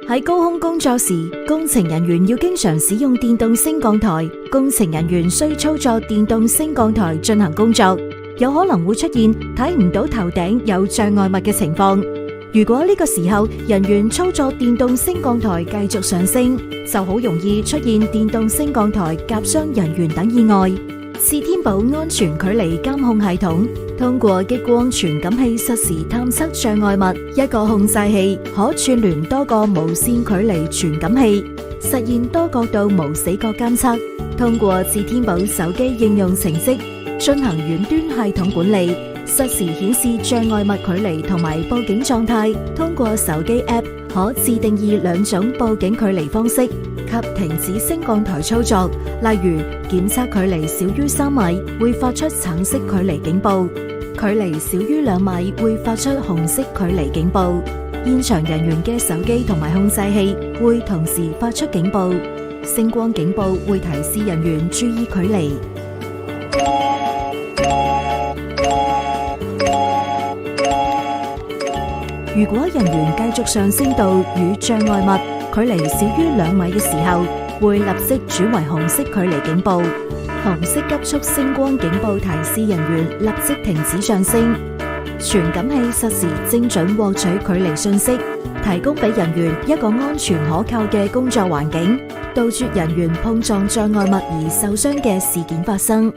喺高空工作時，工程人員要經常使用電動升降台。工程人員需操作電動升降台進行工作，有可能會出現睇唔到頭頂有障礙物嘅情況。如果呢個時候人員操作電動升降台繼續上升，就好容易出現電動升降台夾傷人員等意外。視天保安全距離監控系統通過激光傳感器實時探測障礙物，一個控制器可串聯多個無線距離傳感器，實現多角度無死角監測。通過視天保手機應用程式進行遠端系統管理，實時顯示障礙物距離同埋報警狀態。通過手機 App 可自定義兩種報警距離方式及停止升降台操作，例如檢測距離少於3米會發出橙色距離警報，距離少於2米會發出紅色距離警報。現場人員嘅手機同埋控制器會同時發出警報，星光警報會提示人員注意距離。如果人員繼續上升到與障礙物距離少於2米嘅時候，會立即轉為紅色距離警報。紅色急速星光警報提示人員立即停止上升。傳感器實時精準獲取距離信息，提供俾人員一個安全可靠嘅工作環境，杜絕人員碰撞障礙物而受傷嘅事件發生。